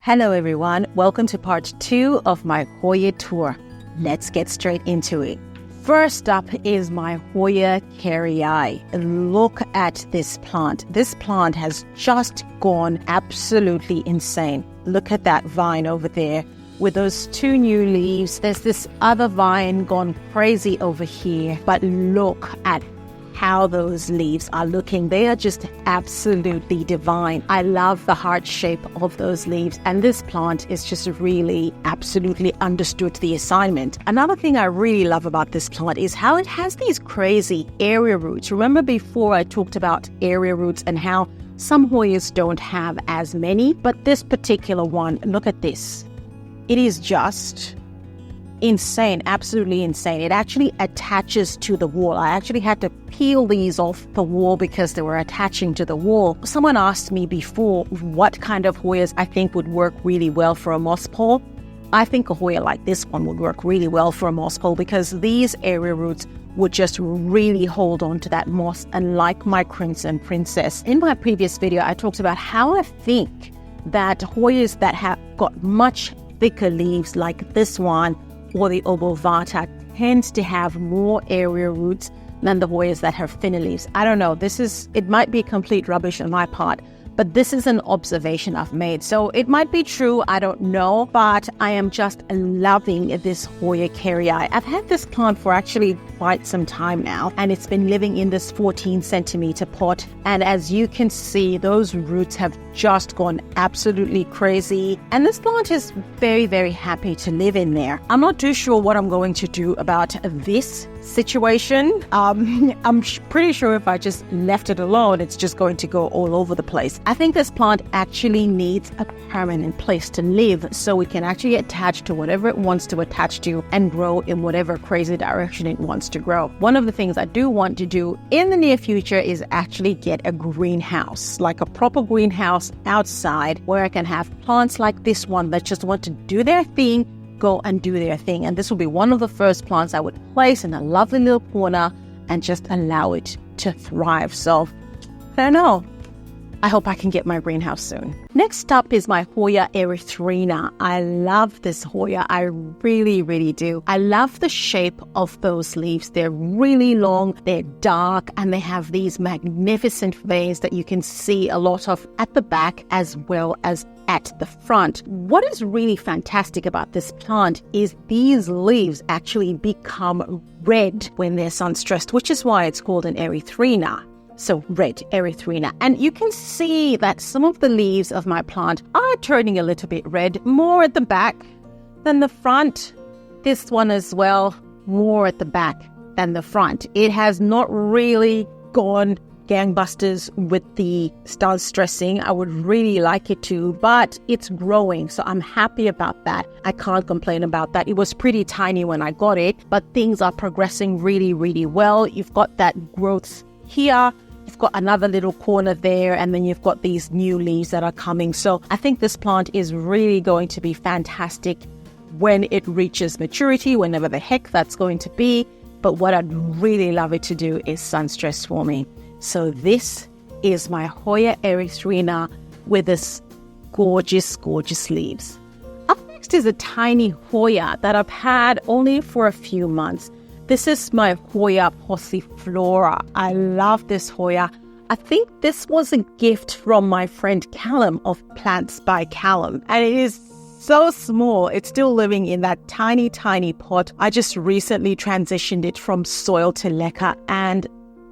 Hello everyone, welcome to part 2 of my Hoya tour. Let's get straight into it. First up is my Hoya Kerrii. Look at this plant. This plant has just gone absolutely insane. Look at that vine over there with those 2 new leaves. There's this other vine gone crazy over here, but look at how those leaves are looking. They are just absolutely divine. I love the heart shape of those leaves, and this plant is just really absolutely understood the assignment. Another thing I really love about this plant is how it has these crazy area roots. Remember before I talked about area roots and how some Hoyas don't have as many, but this particular one, look at this. It is just insane, absolutely insane. It actually attaches to the wall. I actually had to peel these off the wall because they were attaching to the wall. Someone asked me before what kind of Hoyas I think would work really well for a moss pole. I think a Hoya like this one would work really well for a moss pole because these area roots would just really hold on to that moss. And like my Crimson Princess, in my previous video, I talked about how I think that Hoyas that have got much thicker leaves like this one or the Obovata tends to have more area roots than the Hoyas that have thinner leaves. I don't know, it might be complete rubbish on my part, but this is an observation I've made. So it might be true, I don't know, but I am just loving this Hoya Kerrii. I've had this plant for actually quite some time now, and it's been living in this 14 centimeter pot. And as you can see, those roots have just gone absolutely crazy. And this plant is very, very happy to live in there. I'm not too sure what I'm going to do about this situation. I'm pretty sure if I just left it alone, it's just going to go all over the place. I think this plant actually needs a permanent place to live so it can actually attach to whatever it wants to attach to and grow in whatever crazy direction it wants to grow. One of the things I do want to do in the near future is actually get a greenhouse, like a proper greenhouse outside where I can have plants like this one that just want to do their thing, go and do their thing. And this will be one of the first plants I would place in a lovely little corner and just allow it to thrive. So I don't know. I hope I can get my greenhouse soon. Next up is my Hoya Erythrina. I love this Hoya. I really, really do. I love the shape of those leaves. They're really long, they're dark, and they have these magnificent veins that you can see a lot of at the back as well as at the front. What is really fantastic about this plant is these leaves actually become red when they're sun stressed, which is why it's called an Erythrina. So red Erythrina. And you can see that some of the leaves of my plant are turning a little bit red, more at the back than the front. This one as well, more at the back than the front. It has not really gone gangbusters with the sun stressing. I would really like it to, but it's growing, so I'm happy about that. I can't complain about that. It was pretty tiny when I got it, but things are progressing really, really well. You've got that growth here. You've got another little corner there, and then you've got these new leaves that are coming. So I think this plant is really going to be fantastic when it reaches maturity, whenever the heck that's going to be. But what I'd really love it to do is sun stress for me. So this is my Hoya Erythrina with this gorgeous, gorgeous leaves. Up next is a tiny Hoya that I've had only for a few months. This is my Hoya Pauciflora. I love this Hoya. I think this was a gift from my friend Callum of Plants by Callum. And it is so small. It's still living in that tiny, tiny pot. I just recently transitioned it from soil to Leca. And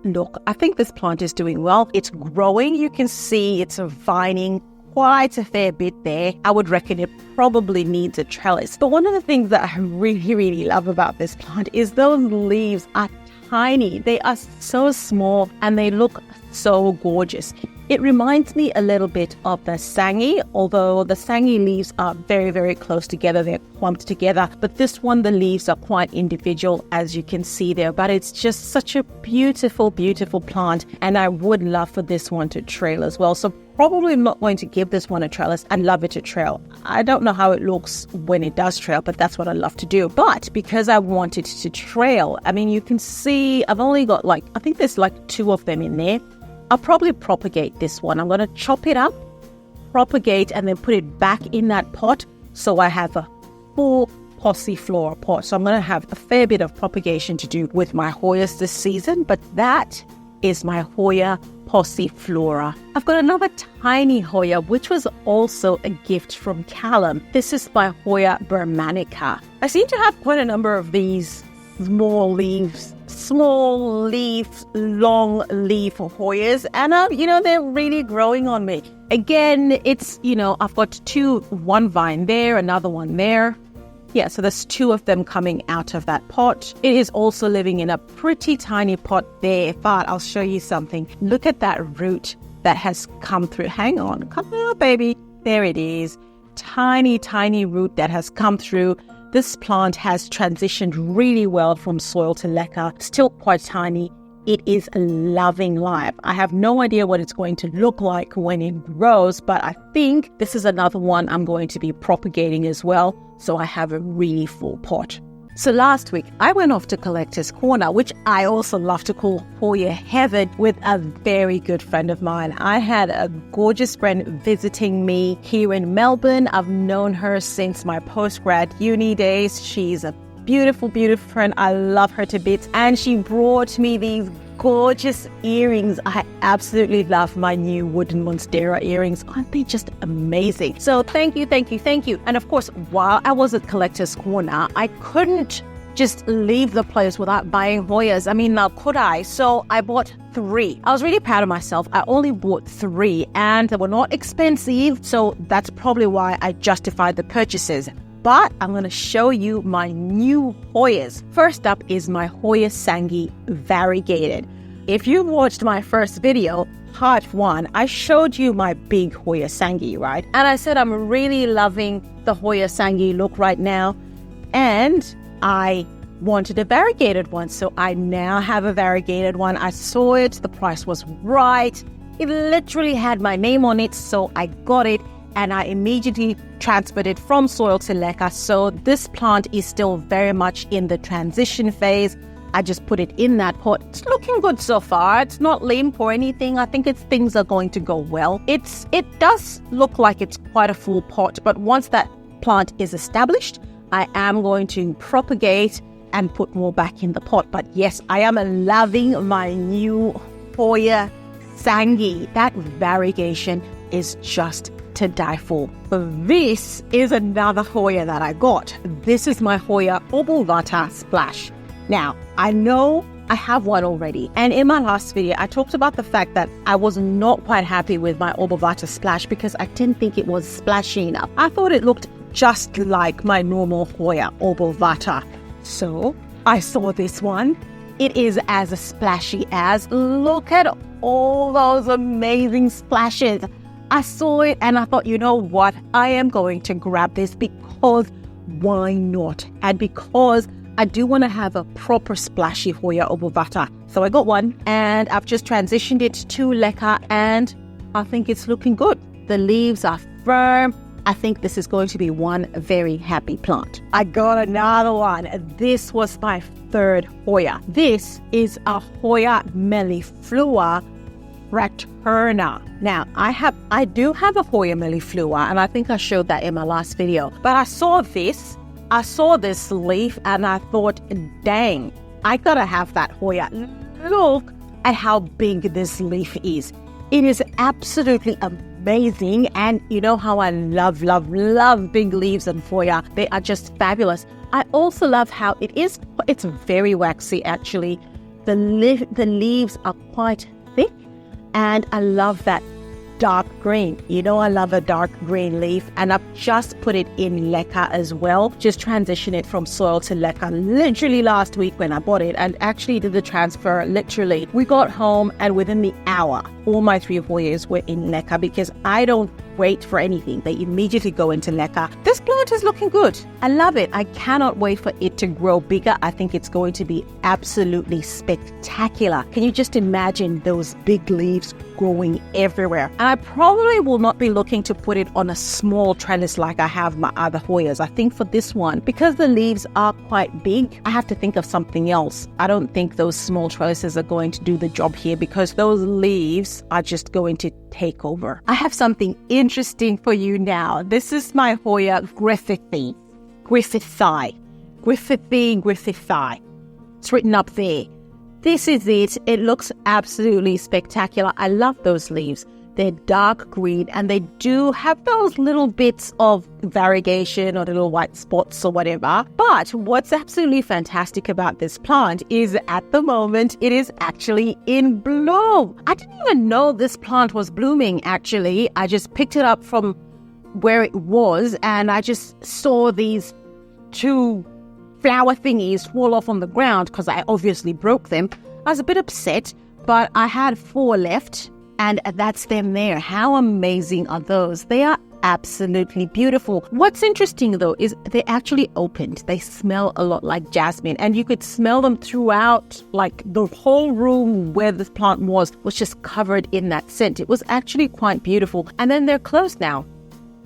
look, I think this plant is doing well. It's growing. You can see it's vining quite a fair bit there. I would reckon it probably needs a trellis. But one of the things that I really, really love about this plant is those leaves are tiny. They are so small and they look so gorgeous. It reminds me a little bit of the Tsangi, although the Tsangi leaves are very, very close together. They're clumped together. But this one, the leaves are quite individual, as you can see there. But it's just such a beautiful, beautiful plant. And I would love for this one to trail as well. So probably I'm not going to give this one a trellis. I'd love it to trail. I don't know how it looks when it does trail, but that's what I love to do. But because I want it to trail, I mean, you can see I've only got I think there's 2 of them in there. I'll probably propagate this one. I'm going to chop it up, propagate and then put it back in that pot. So I have a full Pauciflora pot. So I'm going to have a fair bit of propagation to do with my Hoyas this season, but that is my Hoya Pauciflora. I've got another tiny Hoya, which was also a gift from Callum. This is my Hoya Burmanica. I seem to have quite a number of these small leaf, long leaf Hoyas, and they're really growing on me. Again, it's, I've got one vine there, another one there. Yeah, so there's 2 of them coming out of that pot. It is also living in a pretty tiny pot there, but I'll show you something. Look at that root that has come through. Hang on, come on, baby. There it is. Tiny, tiny root that has come through. This plant has transitioned really well from soil to leca. Still quite tiny. It is loving life. I have no idea what it's going to look like when it grows, but I think this is another one I'm going to be propagating as well. So I have a really full pot. So last week, I went off to Collector's Corner, which I also love to call Hoya Heaven, with a very good friend of mine. I had a gorgeous friend visiting me here in Melbourne. I've known her since my postgrad uni days. She's a beautiful, beautiful friend. I love her to bits. And she brought me these gorgeous earrings. I absolutely love my new wooden Monstera earrings. Aren't they just amazing? So thank you. And of course, while I was at Collector's Corner, I couldn't just leave the place without buying Hoyas. I mean, now could I? So I bought 3. I was really proud of myself. I only bought 3 and they were not expensive. So that's probably why I justified the purchases. But I'm going to show you my new Hoyas. First up is my Hoya Tsangi Variegated. If you watched my first video, part 1, I showed you my big Hoya Tsangi, right? And I said I'm really loving the Hoya Tsangi look right now. And I wanted a variegated one. So I now have a variegated one. I saw it. The price was right. It literally had my name on it. So I got it. And I immediately transferred it from soil to leca. So this plant is still very much in the transition phase. I just put it in that pot. It's looking good so far. It's not limp or anything. I think things are going to go well. It does look like it's quite a full pot, but once that plant is established, I am going to propagate and put more back in the pot. But yes, I am loving my new Hoya Tsangi. That variegation is just to die for. This is another Hoya that I got. This is my Hoya Obovata Splash. Now, I know I have one already. And in my last video, I talked about the fact that I was not quite happy with my Obovata Splash because I didn't think it was splashy enough. I thought it looked just like my normal Hoya Obovata. So I saw this one. It is as splashy as, look at all those amazing splashes. I saw it and I thought, you know what? I am going to grab this because why not? And because I do want to have a proper splashy Hoya Obovata. So I got one and I've just transitioned it to leca and I think it's looking good. The leaves are firm. I think this is going to be one very happy plant. I got another one. This was my 3rd Hoya. This is a Hoya Meliflua Fraterna. Now, I do have a Hoya Meliflua, and I think I showed that in my last video. But I saw this leaf, and I thought, dang, I gotta have that Hoya. Look at how big this leaf is. It is absolutely amazing, and you know how I love big leaves and Hoya. They are just fabulous. I also love how it's very waxy actually. The leaves are quite thick. And I love that dark green. You know, I love a dark green leaf. And I've just put it in leca as well. Just transition it from soil to leca literally last week when I bought it. And actually did the transfer literally. We got home and within the hour, all my 3 Hoyas were in leca because I don't wait for anything. They immediately go into leca. This plant is looking good. I love it. I cannot wait for it to grow bigger. I think it's going to be absolutely spectacular. Can you just imagine those big leaves growing everywhere? And I probably will not be looking to put it on a small trellis like I have my other Hoyas. I think for this one, because the leaves are quite big, I have to think of something else. I don't think those small trellises are going to do the job here because those leaves are just going to take over. I have something in interesting for you now. This is my Hoya Griffithii. Griffithii. It's written up there. This is it. It looks absolutely spectacular. I love those leaves. They're dark green and they do have those little bits of variegation or little white spots or whatever. But what's absolutely fantastic about this plant is at the moment it is actually in bloom. I didn't even know this plant was blooming actually. I just picked it up from where it was and I just saw these 2 flower thingies fall off on the ground because I obviously broke them. I was a bit upset, but I had 4 left. And that's them there. How amazing are those? They are absolutely beautiful. What's interesting though is they actually opened. They smell a lot like jasmine and you could smell them throughout, like the whole room where this plant was just covered in that scent. It was actually quite beautiful. And then they're closed now.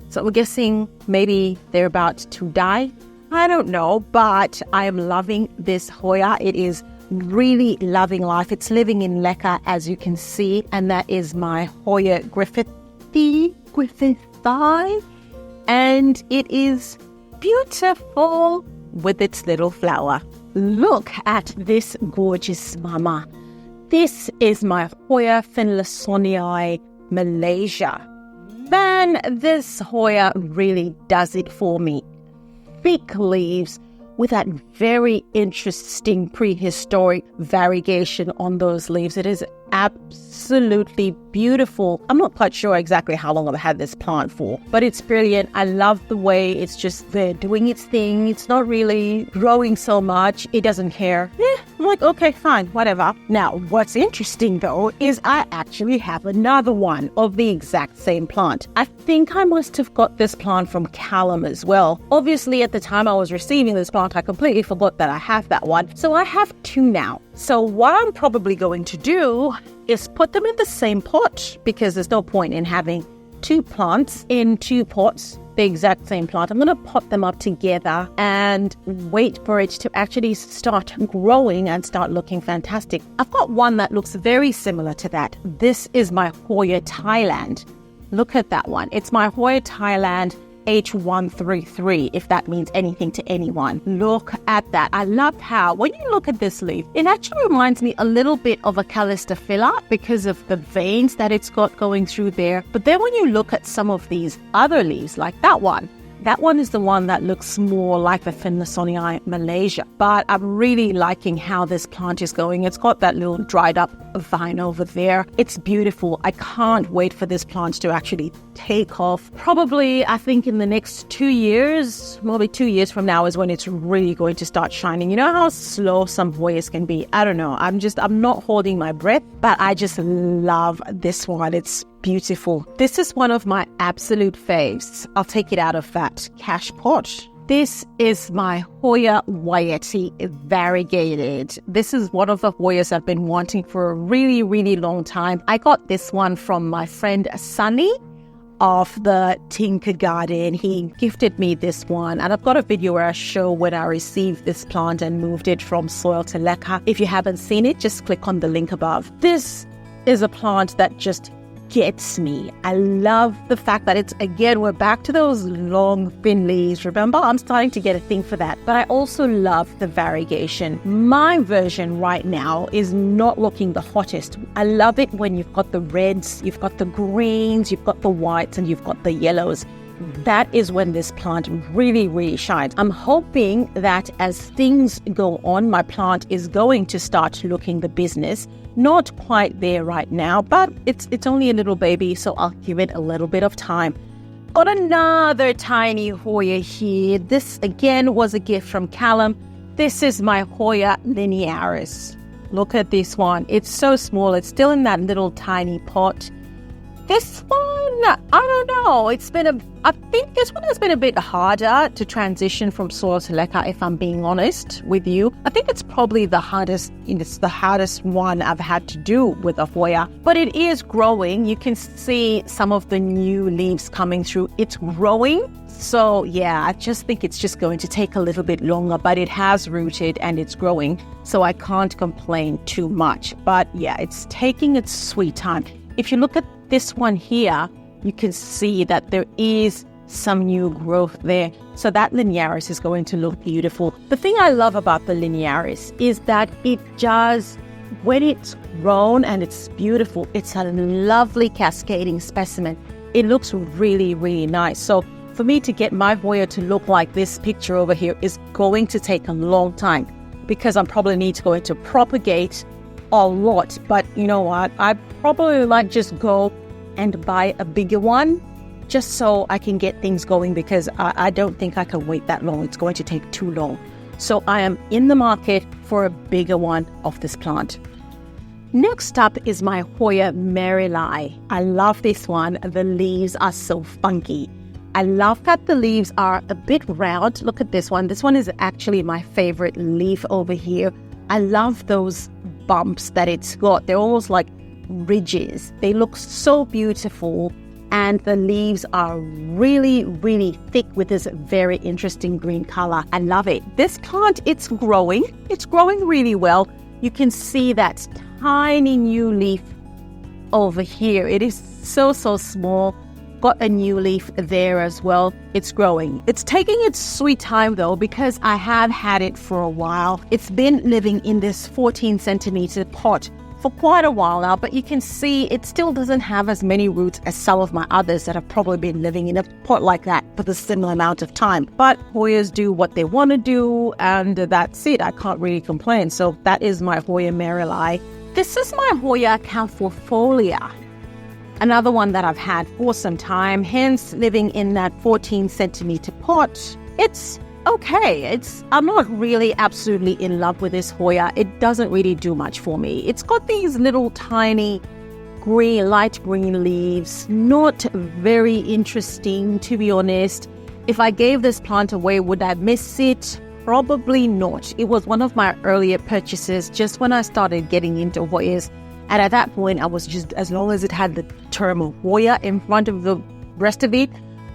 So we're guessing maybe they're about to die. I don't know, but I am loving this Hoya. It is really loving life. It's living in Leca, as you can see, and that is my Hoya Griffithii, and it is beautiful with its little flower. Look at this gorgeous mama. This is my Hoya Finlaysonii, Malaysia. Man, this Hoya really does it for me. Thick leaves with that very interesting prehistoric variegation on those leaves. It is absolutely beautiful. I'm not quite sure exactly how long I've had this plant for, but it's brilliant. I love the way it's just there doing its thing. It's not really growing so much. It doesn't care. I'm like, okay, fine, whatever. Now, what's interesting though is I actually have another one of the exact same plant. I think I must have got this plant from Callum as well. Obviously, at the time I was receiving this plant, I completely forgot that I have that one. So I have 2 now. So what I'm probably going to do is put them in the same pot because there's no point in having 2 plants in 2 pots, the exact same plant. I'm going to pot them up together and wait for it to actually start growing and start looking fantastic. I've got one that looks very similar to that. This is my Hoya Thailand. Look at that one. It's my Hoya Thailand H133, if that means anything to anyone. Look at that. I love how, when you look at this leaf, it actually reminds me a little bit of a Callistophila because of the veins that it's got going through there. But then when you look at some of these other leaves, like that one is the one that looks more like the Finlaysonii Malaysia. But I'm really liking how this plant is going. It's got that little dried up vine over there. It's beautiful. I can't wait for this plant to actually take off. Probably, I think in the next 2 years, maybe 2 years from now is when it's really going to start shining. You know how slow some Hoyas can be? I don't know. I'm not holding my breath, but I just love this one. It's beautiful. This is one of my absolute faves. I'll take it out of that cash pot. This is my Hoya Wayetti Variegated. This is one of the Hoyas I've been wanting for a really, really long time. I got this one from my friend Sunny of the Tinker Garden. He gifted me this one, and I've got a video where I show when I received this plant and moved it from soil to Leca. If you haven't seen it, just click on the link above. This is a plant that just gets me. I love the fact that it's, again, we're back to those long thin leaves. Remember, I'm starting to get a thing for that. But I also love the variegation. My version right now is not looking the hottest. I love it when you've got the reds, you've got the greens, you've got the whites, and you've got the yellows. That is when this plant really, really shines. I'm hoping that as things go on, my plant is going to start looking the business. Not quite there right now, but it's only a little baby, so I'll give it a little bit of time. Got another tiny Hoya here. This again was a gift from Callum. This is my Hoya Linearis. Look at this one. It's so small. It's still in that little tiny pot. This one, I don't know. I think this one has been a bit harder to transition from soil to Leca, if I'm being honest with you. I think it's probably the hardest one I've had to do with a Hoya. But it is growing. You can see some of the new leaves coming through. It's growing. So yeah, I just think it's just going to take a little bit longer, but it has rooted and it's growing. So I can't complain too much. But yeah, it's taking its sweet time. If you look at this one here, you can see that there is some new growth there. So that Linearis is going to look beautiful. The thing I love about the Linearis is that it does, when it's grown and it's beautiful, it's a lovely cascading specimen. It looks really, really nice. So for me to get my Hoya to look like this picture over here is going to take a long time, because I'm probably need to go into propagate a lot. But you know what? I probably might just go and buy a bigger one just so I can get things going, because I don't think I can wait that long. It's going to take too long. So I am in the market for a bigger one of this plant. Next up is my Hoya Merrilli. I love this one. The leaves are so funky. I love that the leaves are a bit round. Look at this one. This one is actually my favorite leaf over here. I love those bumps that it's got. They're almost like ridges. They look so beautiful. And the leaves are really, really thick with this very interesting green color. I love it. This plant, it's growing. It's growing really well. You can see that tiny new leaf over here. It is so, so small. Got a new leaf there as well. It's growing. It's taking its sweet time though, because I have had it for a while. It's been living in this 14 centimeter pot for quite a while now, but you can see it still doesn't have as many roots as some of my others that have probably been living in a pot like that for the similar amount of time. But Hoyas do what they want to do, and that's it. I can't really complain. So that is my Hoya Merrilli. This is my Hoya Camphorifolia, another one that I've had for some time, hence living in that 14 centimeter pot. It's okay. I'm not really absolutely in love with this Hoya. It doesn't really do much for me. It's got these little tiny green, light green leaves. Not very interesting, to be honest. If I gave this plant away, would I miss it? Probably not. It was one of my earlier purchases just when I started getting into Hoyas. And at that point, I was just, as long as it had the term Hoya in front of the rest of it,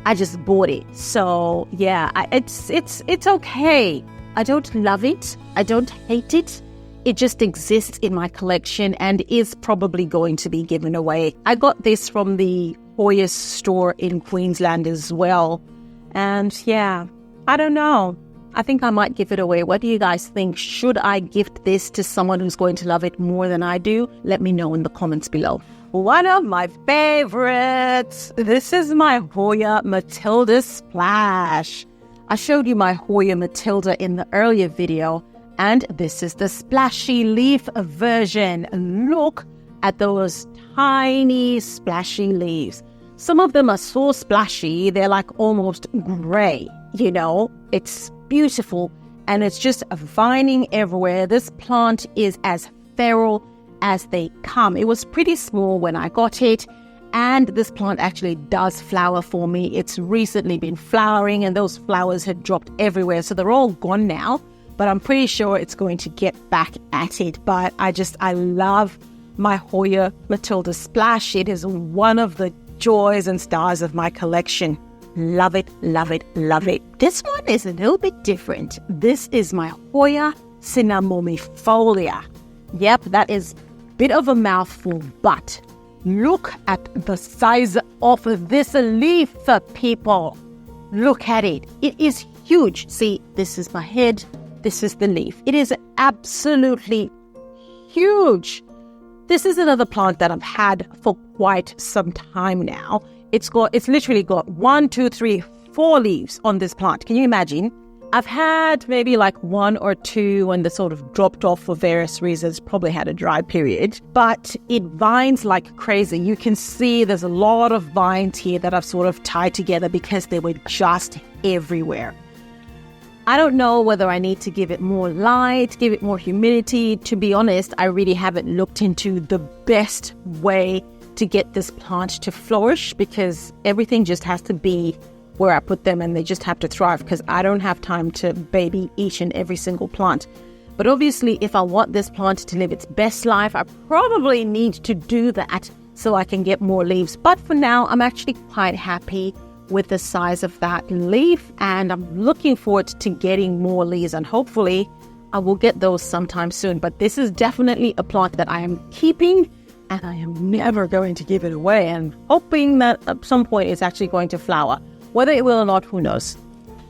I just bought it. So yeah, it's okay. I don't love it. I don't hate it. It just exists in my collection and is probably going to be given away. I got this from the Hoya store in Queensland as well. And yeah, I don't know. I think I might give it away. What do you guys think? Should I gift this to someone who's going to love it more than I do? Let me know in the comments below. One of my favorites. This is my Hoya Mathilde Splash. I showed you my Hoya Mathilde in the earlier video, and this is the splashy leaf version. Look at those tiny splashy leaves. Some of them are so splashy, they're like almost gray, you know? It's beautiful, and it's just vining everywhere. This plant is as feral as they come. It was pretty small when I got it, and this plant actually does flower for me. It's recently been flowering, and those flowers had dropped everywhere, so they're all gone now, but I'm pretty sure it's going to get back at it. But I love my Hoya Mathilde Splash. It is one of the joys and stars of my collection. Love it, love it, love it. This one is a little bit different. This is my Hoya Cinnamomifloia. Yep, that is a bit of a mouthful, but look at the size of this leaf, people. Look at it. It is huge. See, this is my head. This is the leaf. It is absolutely huge. This is another plant that I've had for quite some time now. It's literally got 1, 2, 3, 4 leaves on this plant. Can you imagine? I've had maybe like 1 or 2 when they sort of dropped off for various reasons, probably had a dry period, but it vines like crazy. You can see there's a lot of vines here that I've sort of tied together because they were just everywhere. I don't know whether I need to give it more light, give it more humidity. To be honest, I really haven't looked into the best way to get this plant to flourish, because everything just has to be where I put them and they just have to thrive, because I don't have time to baby each and every single plant. But obviously, if I want this plant to live its best life, I probably need to do that so I can get more leaves. But for now, I'm actually quite happy with the size of that leaf, and I'm looking forward to getting more leaves, and hopefully I will get those sometime soon. But this is definitely a plant that I am keeping and I am never going to give it away, and hoping that at some point it's actually going to flower. Whether it will or not, who knows?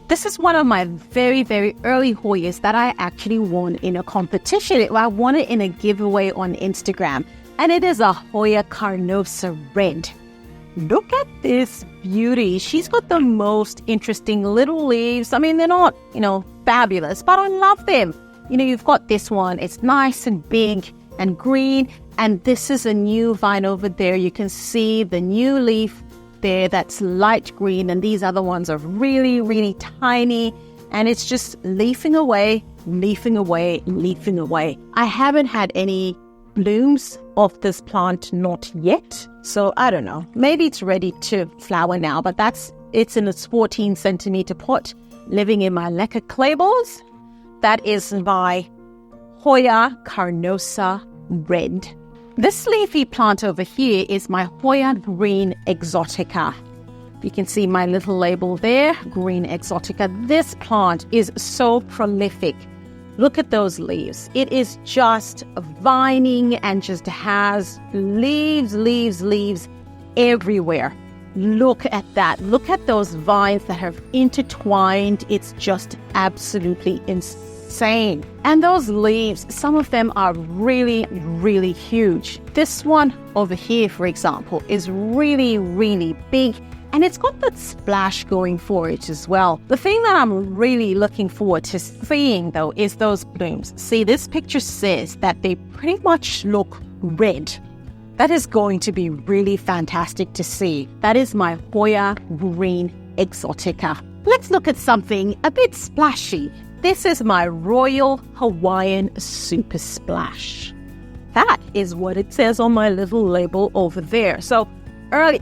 This is one of my very, very early Hoyas that I actually won in a competition. I won it in a giveaway on Instagram, and it is a Hoya Carnosa Red. Look at this beauty. She's got the most interesting little leaves. I mean, they're not, fabulous, but I love them. You've got this one. It's nice and big and green, and this is a new vine over there. You can see the new leaf there that's light green, and these other ones are really, really tiny, and it's just leafing away, leafing away, leafing away. I haven't had any blooms of this plant, not yet, so I don't know. Maybe it's ready to flower now, but it's in a 14 centimeter pot living in my Leca clay balls. That is my Hoya Carnosa Red. This leafy plant over here is my Hoya Green Exotica. You can see my little label there, Green Exotica. This plant is so prolific. Look at those leaves. It is just vining and just has leaves everywhere. Look at that. Look at those vines that have intertwined. It's just absolutely insane. And those leaves, some of them are really, really huge. This one over here, for example, is really, really big, and it's got that splash going for it as well. The thing that I'm really looking forward to seeing, though, is those blooms. See, this picture says that they pretty much look red. That is going to be really fantastic to see. That is my Hoya Green Exotica. Let's look at something a bit splashy. This is my Royal Hawaiian Super Splash. That is what it says on my little label over there. So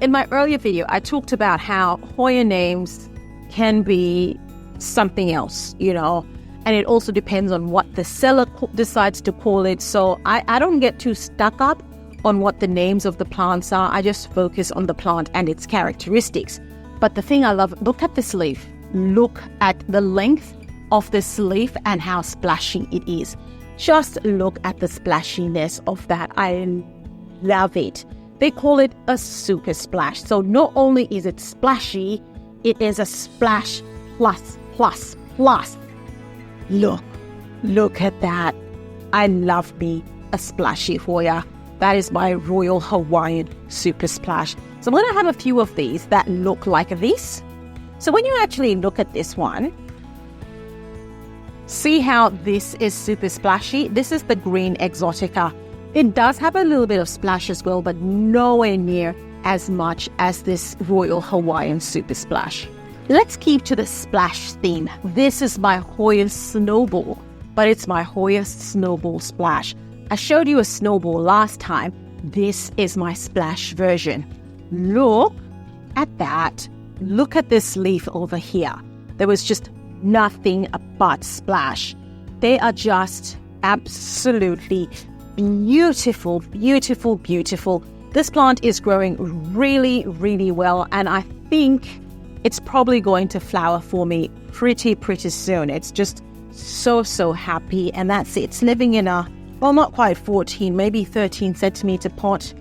in my earlier video, I talked about how Hoya names can be something else, and it also depends on what the seller decides to call it. So I don't get too stuck up on what the names of the plants are. I just focus on the plant and its characteristics. But the thing I love, look at this leaf. Look at the length of this leaf and how splashy it is. Just look at the splashiness of that. I love it. They call it a super splash. So not only is it splashy, it is a splash plus. Look at that. I love me a splashy Hoya. That is my Royal Hawaiian Super Splash. So I'm going to have a few of these that look like this. So when you actually look at this one, see how this is super splashy? This is the Green Exotica. It does have a little bit of splash as well, but nowhere near as much as this Royal Hawaiian Super Splash. Let's keep to the splash theme. This is my Hoya Snowball, but it's my Hoya Snowball Splash. I showed you a snowball last time. This is my splash version. Look at that. Look at this leaf over here. There was just nothing but splash. They are just absolutely beautiful, beautiful, beautiful. This plant is growing really, really well, and I think it's probably going to flower for me pretty soon. It's just so happy, and that's it. It's living in a, well, not quite 14, maybe 13 centimeter pot,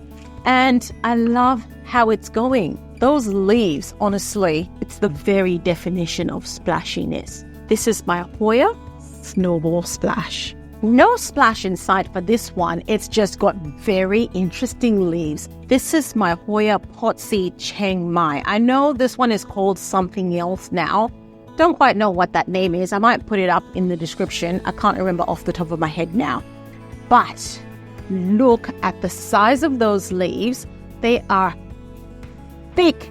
and I love how it's going. Those leaves, honestly, it's the very definition of splashiness. This is my Hoya Snowball Splash. No splash inside for this one. It's just got very interesting leaves. This is my Hoya Pottsii Chiang Mai. I know this one is called something else now. Don't quite know what that name is. I might put it up in the description. I can't remember off the top of my head now. But look at the size of those leaves. They are thick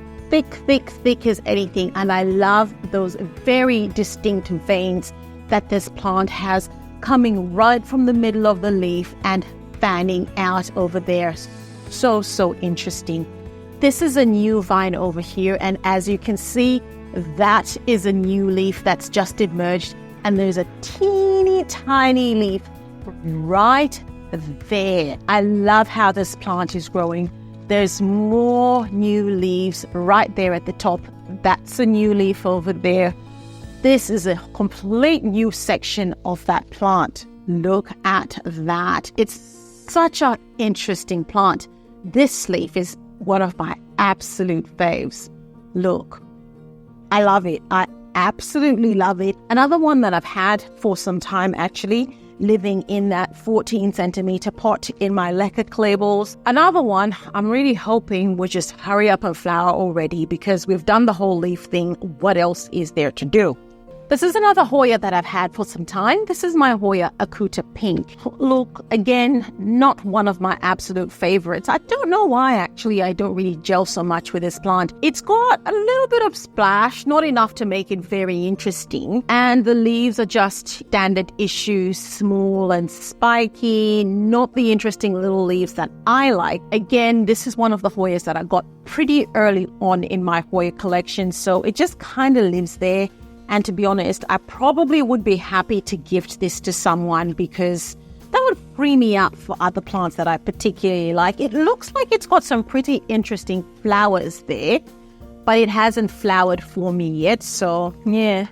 as anything. And I love those very distinct veins that this plant has coming right from the middle of the leaf and fanning out over there. So interesting. This is a new vine over here, and as you can see, that is a new leaf that's just emerged, and there's a teeny tiny leaf right there. I love how this plant is growing. There's more new leaves right there at the top. That's a new leaf over there. This is a complete new section of that plant. Look at that. It's Such an interesting plant. This leaf is one of my absolute faves. Look, I love it. I absolutely love it. Another one that I've had for some time actually, living in that 14 centimeter pot in my Leca clay balls. Another one I'm really hoping will just hurry up and flower already because we've done the whole leaf thing. What else is there to do? This is another Hoya that I've had for some time. This is my Hoya Acuta Pink. Look, again, not one of my absolute favorites. I don't know why, actually, I don't really gel so much with this plant. It's got a little bit of splash, not enough to make it very interesting. And the leaves are just standard issue, small and spiky, not the interesting little leaves that I like. Again, this is one of the Hoyas that I got pretty early on in my Hoya collection, so it just kind of lives there. And to be honest, I probably would be happy to gift this to someone because that would free me up for other plants that I particularly like. It looks like it's got some pretty interesting flowers there, but it hasn't flowered for me yet. So yeah,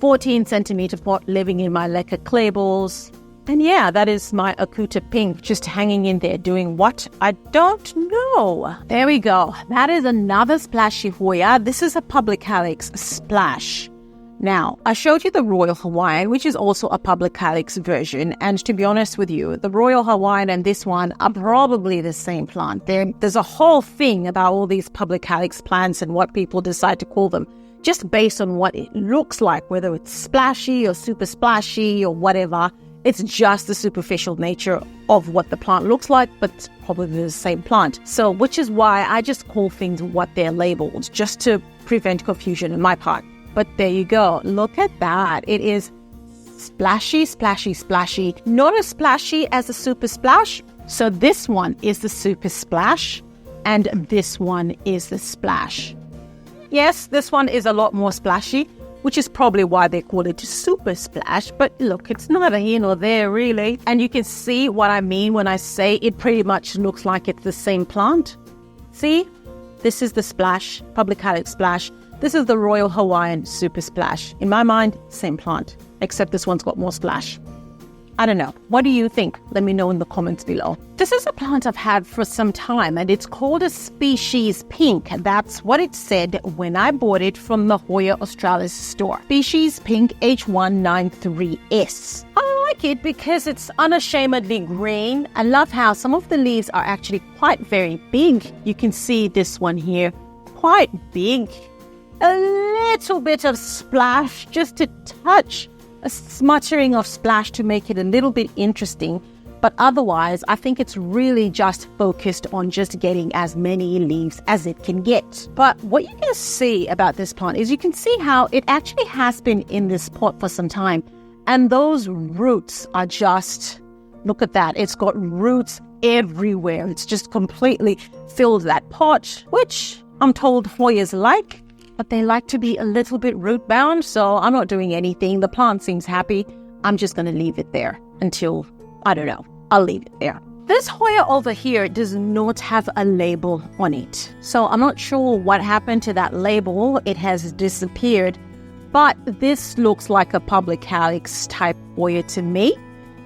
14 centimeter pot living in my Leca clay balls. And yeah, that is my Acuta Pink just hanging in there doing what? I don't know. There we go. That is another splashy Hoya. This is a Publicalyx Splash. Now, I showed you the Royal Hawaiian, which is also a Publicalyx version. And to be honest with you, the Royal Hawaiian and this one are probably the same plant. There's a whole thing about all these Publicalyx plants and what people decide to call them, just based on what it looks like, whether it's splashy or super splashy or whatever. It's just the superficial nature of what the plant looks like, but it's probably the same plant. So, which is why I just call things what they're labeled, just to prevent confusion on my part. But there you go. Look at that. It is splashy, splashy, splashy. Not as splashy as the super splash. So this one is the super splash and this one is the splash. Yes, this one is a lot more splashy, which is probably why they call it super splash. But look, it's neither here nor there really. And you can see what I mean when I say it pretty much looks like it's the same plant. See? This is the splash, Publicalyx Splash. This is the Royal Hawaiian Super Splash. In my mind, same plant, except this one's got more splash. I don't know. What do you think? Let me know in the comments below. This is a plant I've had for some time, and it's called a species pink. That's what it said when I bought it from the Hoya Australis store. Species pink H193S. I like it because it's unashamedly green. I love how some of the leaves are actually quite very big. You can see this one here, quite big. A little bit of splash, just a touch, a smattering of splash to make it a little bit interesting. But otherwise, I think it's really just focused on just getting as many leaves as it can get. But what you can see about this plant is you can see how it actually has been in this pot for some time. And those roots are just, look at that. It's got roots everywhere. It's just completely filled that pot, which I'm told Hoyas like. But they like to be a little bit root bound, so I'm not doing anything. The plant seems happy. I'm just going to leave it there until, I don't know, I'll leave it there. This Hoya over here does not have a label on it. So I'm not sure what happened to that label. It has disappeared. But this looks like a Publicalyx type Hoya to me.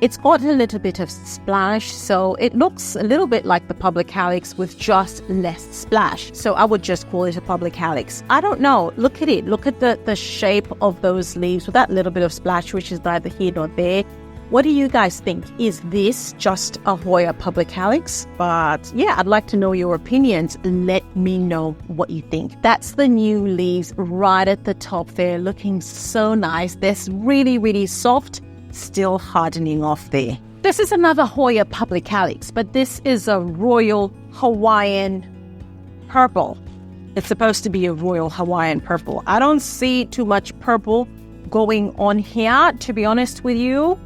It's got a little bit of splash, so it looks a little bit like the Publicalyx with just less splash. So I would just call it a Publicalyx. I don't know. Look at it. Look at the shape of those leaves with that little bit of splash, which is neither here nor there. What do you guys think? Is this just a Hoya Publicalyx? But yeah, I'd like to know your opinions. Let me know what you think. That's the new leaves right at the top there, looking so nice. They're really, really soft. Still hardening off there. This is another Hoya Publicalyx, but this is a Royal Hawaiian purple. It's supposed to be a Royal Hawaiian purple. I don't see too much purple going on here, to be honest with you.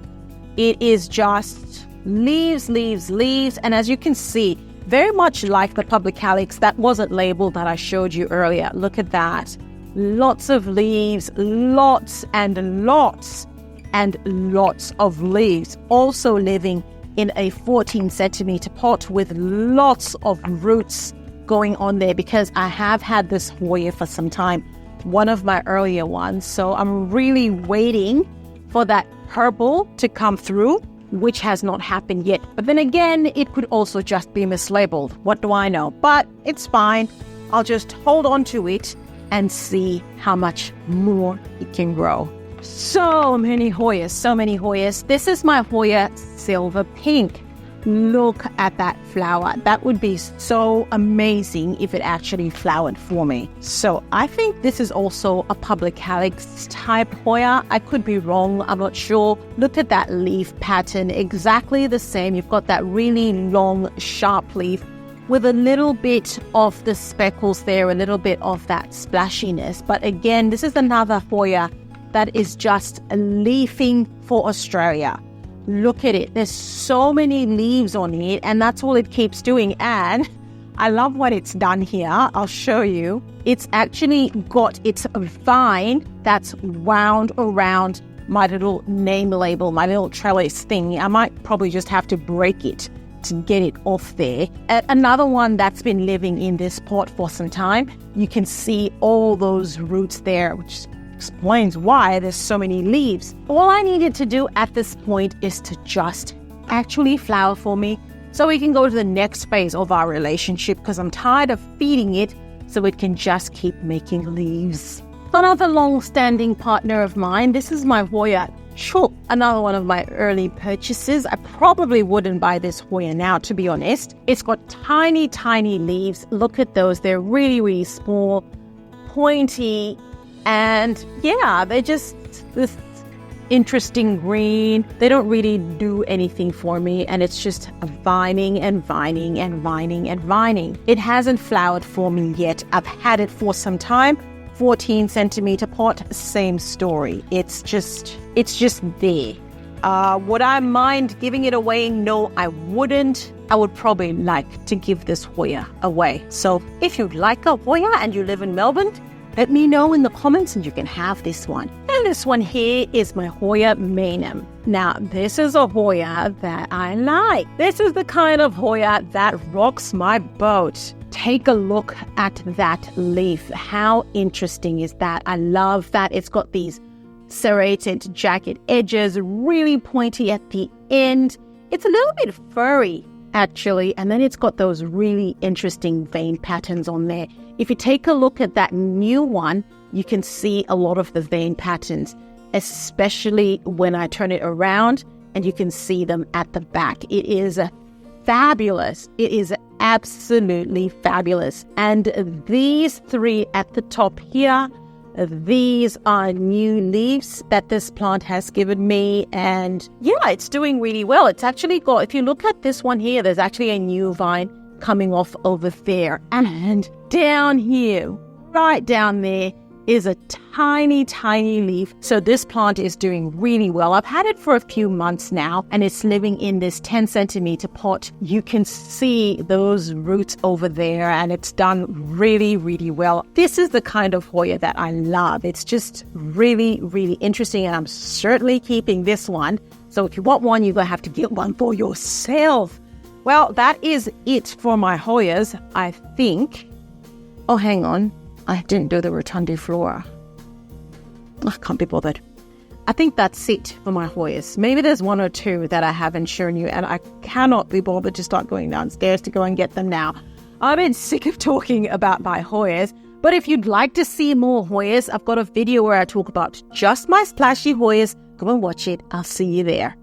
It is just leaves, leaves, leaves. And as you can see, very much like the Publicalyx that wasn't labeled that I showed you earlier. Look at that. Lots of leaves, lots and lots and lots of leaves, also living in a 14 centimeter pot with lots of roots going on there, because I have had this Hoya for some time, one of my earlier ones. So I'm really waiting for that purple to come through. which has not happened yet. But then again, it could also just be mislabeled. What do I know? But it's fine. I'll just hold on to it and see how much more it can grow. So many Hoyas, so many Hoyas. This is my Hoya Silver Pink. Look at that flower. That would be so amazing if it actually flowered for me. So I think this is also a Publicalyx type Hoya. I could be wrong. I'm not sure. Look at that leaf pattern. Exactly the same. You've got that really long, sharp leaf with a little bit of the speckles there, a little bit of that splashiness. But again, this is another Hoya that is just leafing for Australia. Look at it. There's so many leaves on it, and that's all it keeps doing. And I love what it's done here. I'll show you. It's actually got its vine that's wound around my little name label, my little trellis thing. I might probably just have to break it to get it off there. Another one that's been living in this pot for some time. You can see all those roots there, which explains why there's so many leaves. All I needed to do at this point is to just actually flower for me so we can go to the next phase of our relationship, because I'm tired of feeding it so it can just keep making leaves. Another long-standing partner of mine, this is my Hoya Chouke, another one of my early purchases. I probably wouldn't buy this Hoya now, to be honest. It's got tiny, tiny leaves. Look at those. They're really, really small, pointy, and yeah, they're just this interesting green. They don't really do anything for me, and it's just vining and vining and vining and vining. It hasn't flowered for me yet. I've had it for some time. 14 centimeter pot, same story. It's just there. Would I mind giving it away? No, I wouldn't. I would probably like to give this Hoya away. So if you'd like a Hoya and you live in Melbourne, let me know in the comments and you can have this one. And this one here is my Hoya Maenam. Now, this is a Hoya that I like. This is the kind of Hoya that rocks my boat. Take a look at that leaf. How interesting is that? I love that it's got these serrated jagged edges, really pointy at the end. It's a little bit furry, actually, and then it's got those really interesting vein patterns on there. If you take a look at that new one, you can see a lot of the vein patterns, especially when I turn it around, and you can see them at the back. It is fabulous. It is absolutely fabulous. And these three at the top here, these are new leaves that this plant has given me, and yeah, it's doing really well. It's actually got, if you look at this one here, there's actually a new vine coming off over there, and down here, right down there, is a tiny, tiny leaf. So this plant is doing really well. I've had it for a few months now, and it's living in this 10 centimeter pot. You can see those roots over there, and it's done really, really well. This is the kind of Hoya that I love. It's just really, really interesting, and I'm certainly keeping this one. So if you want one, you're going to have to get one for yourself. Well, that is it for my Hoyas, I think. Oh, hang on. I didn't do the Rotundiflora. I can't be bothered. I think that's it for my Hoyas. Maybe there's one or two that I haven't shown you, and I cannot be bothered to start going downstairs to go and get them now. I've been sick of talking about my Hoyas, but if you'd like to see more Hoyas, I've got a video where I talk about just my splashy Hoyas. Go and watch it. I'll see you there.